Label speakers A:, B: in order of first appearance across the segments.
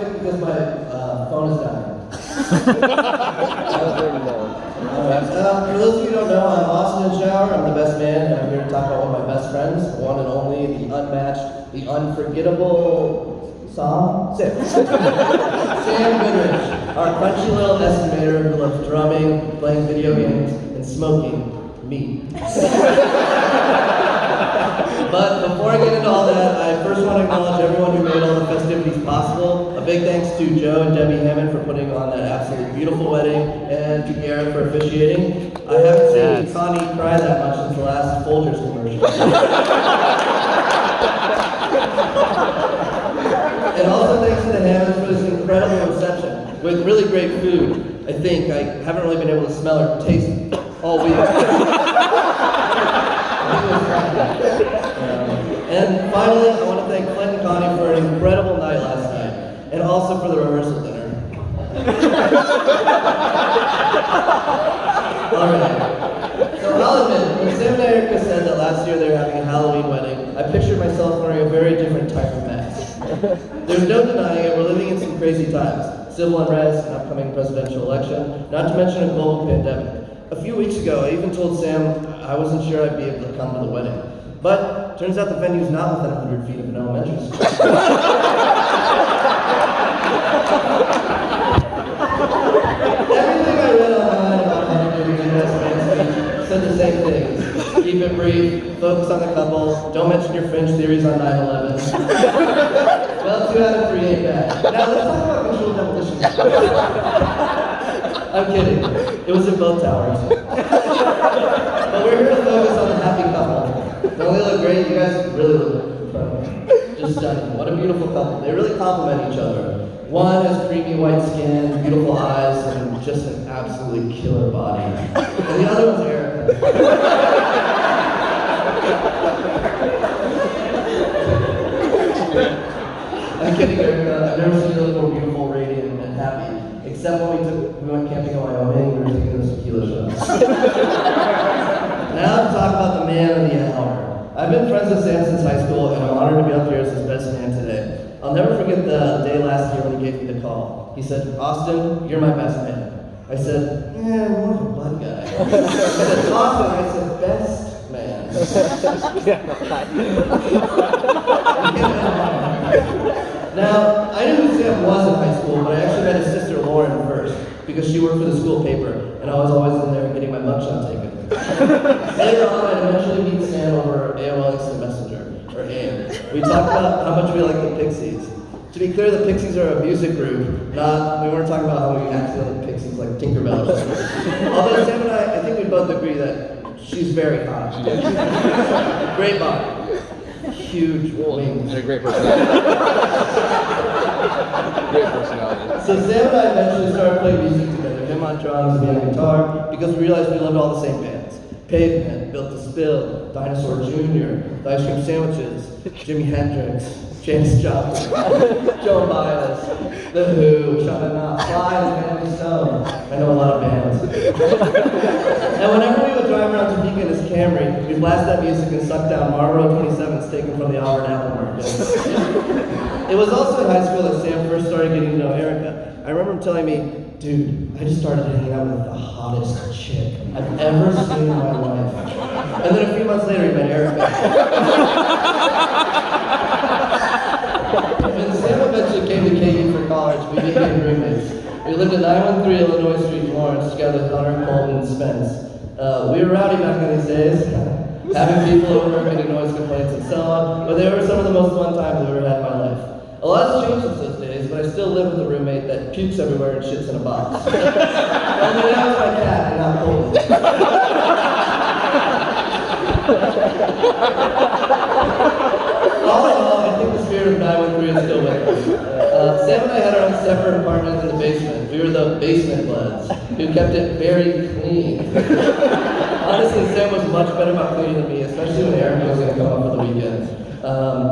A: quick because my phone is dying. Alright, for those of you who don't know, I'm Austin Shower. I'm the best man, and I'm here to talk about one of my best friends, the one and only, the unmatched, the unforgettable Sam Goodrich, our crunchy little estimator who loves drumming, playing video games, and smoking meat. But before I get into all that, I first want to acknowledge everyone who made all the festivities possible. A big thanks to Joe and Debbie Hammond for putting on that absolutely beautiful wedding, and to Garrett for officiating. I haven't seen Connie cry that much since the last Folgers commercial. And also thanks to the Hammonds for this incredible reception, with really great food. I think I haven't really been able to smell or taste all week. And finally, I want to thank Clint and Connie for an incredible night last night, and also for the rehearsal dinner. Alright, so I'll admit, when Sam and Erica said that last year they were having a Halloween wedding, I pictured myself wearing a very different type of mask. There's no denying it, we're living in some crazy times. Civil unrest, an upcoming presidential election, not to mention a global pandemic. A few weeks ago, I even told Sam I wasn't sure I'd be able to come to the wedding. But turns out the venue's not within 100 feet of an elementary school. Everything I read online about how to do a U.S. speech said the same things. Keep it brief, focus on the couple, don't mention your fringe theories on 9/11. Well, 2 out of 3 ain't bad. Now let's talk about controlled demolition. I'm kidding. It was in both towers. But we're here to focus on the happy couple. Don't they look great? You guys really look incredible. Just stunning. What a beautiful couple. They really complement each other. One has creamy white skin, beautiful eyes, and just an absolutely killer body. And the other one's Erica. I'm kidding, Erica. I've never seen you look more beautiful, radiant, and happy. Except when we went camping in Wyoming, we were taking those tequila shots. Now to talk about the man of the hour. I've been friends with Sam since high school, and I'm honored to be up here as his best man today. I'll never forget the day last year when he gave me the call. He said, "Austin, you're my best man." I said, "Yeah, I'm more of a butt guy." He said, "Austin," I said, "Best man." Now, I knew who Sam was in high school, but I actually met his sister Lauren first, because she worked for the school paper, and I was always in there getting my mugshot taken. Later on, I'd eventually meet Sam over AOL Instant Messenger, or AIM. We talked about how much we like the Pixies. To be clear, the Pixies are a music group, we weren't talking about how we actually like Pixies like Tinkerbell or something. Although Sam and I think we both agree that she's very hot. Great body. Huge wings.
B: A great personality. Great personality.
A: So Sam and I eventually started playing music together, him on drums and me on guitar, because we realized we loved all the same bands. Pavement, Built to Spill, Dinosaur Jr., The Ice Cream Sandwiches, Jimi Hendrix, James Joplin, Joan Baez, The Who, Shut It Up, Fly, and Family Stone. I know a lot of bands. And whenever we would drive around Topeka in his Camry, we'd blast that music and suck down Marlboro 27s taken from the Auburn Apple Market. It was also in high school that Sam first started getting to know Erica. I remember him telling me, "Dude, I just started hanging out with the hottest chick I've ever seen in my life." And then a few months later, he met Erica. When Sam eventually came to KU for college, we became roommates. We lived at 913 Illinois Street, Lawrence, together with Hunter, Colton, and Spence. We were rowdy back in these days, having people over, making noise complaints and so on, but they were some of the most fun times I've ever had in my life. A lot's changed since those days, but I still live with a roommate that pukes everywhere and shits in a box. Only now it's my cat and not Colton. All in all, I think the spirit of 913 is still with us. Sam and I had our own separate apartments in the basement. We were the basement buds, who kept it very clean. Honestly, Sam was much better about cleaning than me, especially when Erica was going to come up for the weekends.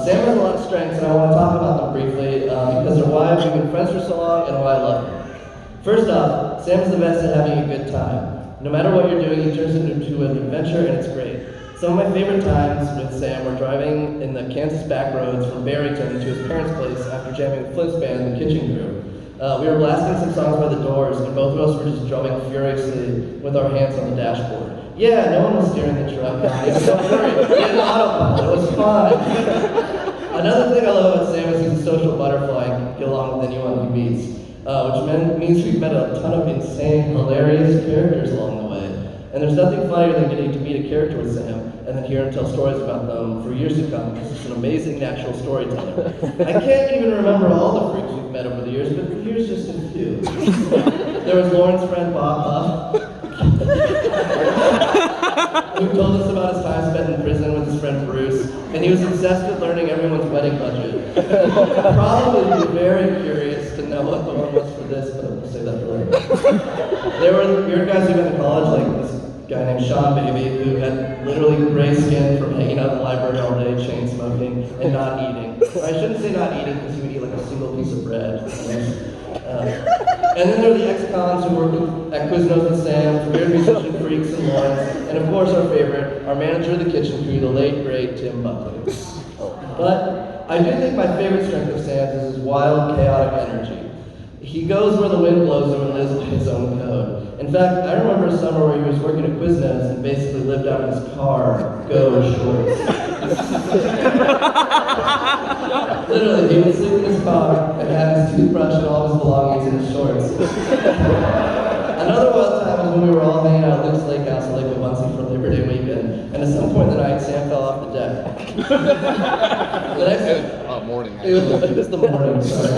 A: Sam has a lot of strengths, and I want to talk about them briefly, because they're why we've been friends for so long and why I love him. First off, Sam is the best at having a good time. No matter what you're doing, he turns it into an adventure, and it's great. Some of my favorite times with Sam were driving in the Kansas back roads from Barrington to his parents' place after jamming with Flint's band, The Kitchen Crew. We were blasting some songs by the Doors, and both of us were just drumming furiously with our hands on the dashboard. Yeah, no one was steering the truck. Don't worry, we had an autopilot. It was fun. Another thing I love about Sam is he's a social butterfly and can get along with anyone he meets, which means we've met a ton of insane, hilarious characters along the way. And there's nothing funnier than getting to meet a character with Sam and then hear him tell stories about them for years to come, because he's an amazing natural storyteller. I can't even remember all the freaks we've met over the years, but here's just a few. There was Lauren's friend Bob who told us about his time spent in prison with his friend Bruce, and he was obsessed with learning everyone's wedding budget. Probably be very curious to know what the one was for this, but I'll save that for later. There were weird guys who went to college, like this guy named Sean Baby, who had literally gray skin from hanging out in the library all day, chain smoking, and not eating. I shouldn't say not eating, because he would eat like a single piece of bread. And then there are the ex-cons who work at Quiznos and Sam's, weird musician freaks and Lawrence, and of course our favorite, our manager of the Kitchen Crew, the late great Tim Buckley. But I do think my favorite strength of Sam's is his wild, chaotic energy. He goes where the wind blows him and lives by his own code. In fact, I remember a summer where he was working at Quiznos and basically lived out of his car, go shorts. Literally, he would sleep in his car and have his toothbrush and all his belongings in his shorts. Another wild time was when we were all hanging out at Luke's Lake House in Lake Wabunsee for Labor Day weekend, and at some point in the night, Sam fell off the deck.
B: Morning.
A: It was the morning, sorry.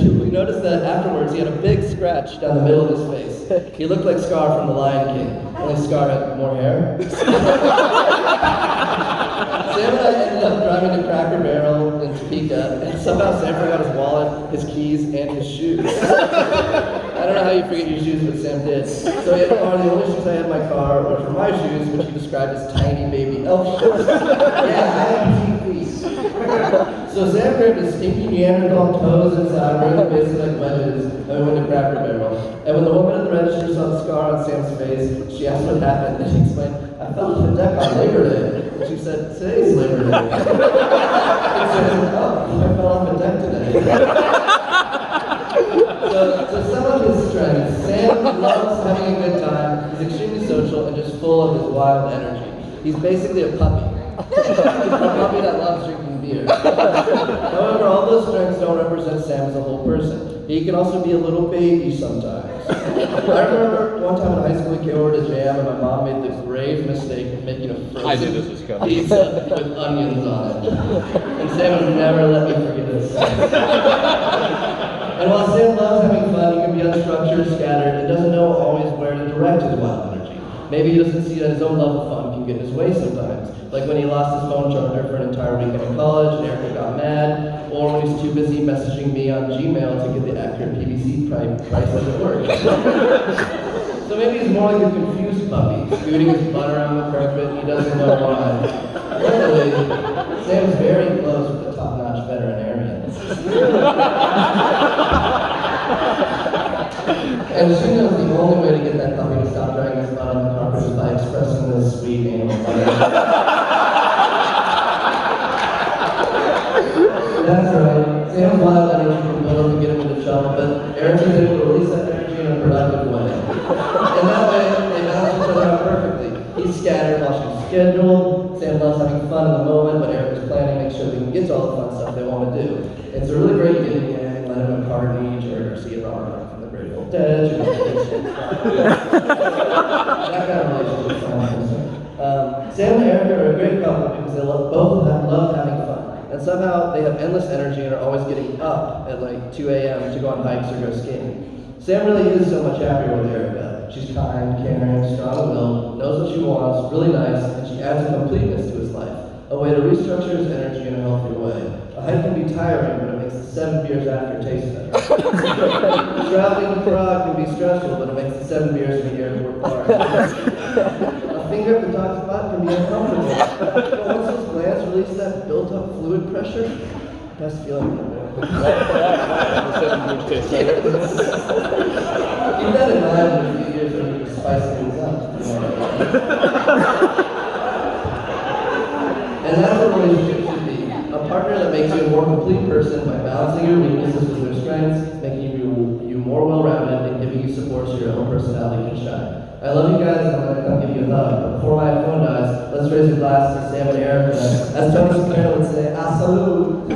A: We noticed that afterwards he had a big scratch down the middle of his face. He looked like Scar from The Lion King, only Scar had more hair. Sam and I ended up driving to Cracker Barrel in Topeka, and somehow Sam forgot his wallet, his keys, and his shoes. I don't know how you forget your shoes, but Sam did. So he had the only shoes I had in my car were for my shoes, which he described as tiny baby elf shoes. Yeah, I have feet. So Sam grabbed his stinky Neanderthal toes inside, really basically like wedges, and we went to Cracker Barrel. And when the woman at the register saw the scar on Sam's face, she asked what happened, and he explained, I fell off the deck on Labor Day. And she said, today's Labor Day. He said, oh, I fell off the deck today. So some of his strengths. Sam loves having a good time, he's extremely social, and just full of his wild energy. He's basically a puppy. A puppy that loves drinking beer. However, all those strengths don't represent Sam as a whole person. He can also be a little baby sometimes. I remember one time in high school we came over to jam and my mom made the grave mistake of making a frozen pizza with onions on it. And Sam has never let me forget this. And while Sam loves having fun, he can be unstructured, scattered, and doesn't know always where to direct his wild energy. Maybe he doesn't see that his own love of fun can get in his way sometimes. Like when he lost his phone charger for an entire weekend in college and Erica got mad, or when he's too busy messaging me on Gmail to get the accurate PVC prices at work. So maybe he's more like a confused puppy, scooting his butt around the carpet and he doesn't know why. Luckily, Sam's very close with the top-notch veterinarians. And she knows the only way to get that puppy to stop dragging his butt on the carpet is by expressing this sweet animal pleasure. That's right. Sam's wild energy can build up and get him into trouble, but Eric is able to release that energy in a productive way. And that way, they balance each other out perfectly. He's scattered while she's scheduled. Sam loves having fun in the moment, but Eric is planning to make sure they can get to all the fun stuff they want to do. It's a really great yin yang, Lennon McCartney, Jerry Garcia, Robert from the Grateful Dead. That kind of relationship is fun. Sam and Eric are a great couple because they both love having fun. And somehow they have endless energy and are always getting up at like 2 a.m. to go on hikes or go skiing. Sam really is so much happier with Erica. She's kind, caring, strong-willed, knows what she wants, really nice, and she adds a completeness to his life, a way to restructure his energy in a healthier way. A hike can be tiring, but it makes the 7 beers after taste better. Traveling to Prague can be stressful, but it makes the 7 beers in the airport bar. A finger at the dog's butt can be uncomfortable, but once those glands release that built-up fluid pressure, best feeling in the world. Keep that in mind in a few years when you spice things up. And that's what a relationship should be. A partner that makes you a more complete person by balancing your weaknesses with your strengths, making you more well-rounded, and giving you support so your own personality can shine. I love you guys, and I'm going to come give you a hug. But before my phone dies, let's raise a glass to Sam and Erica. As Tony Soprano would say, a salud.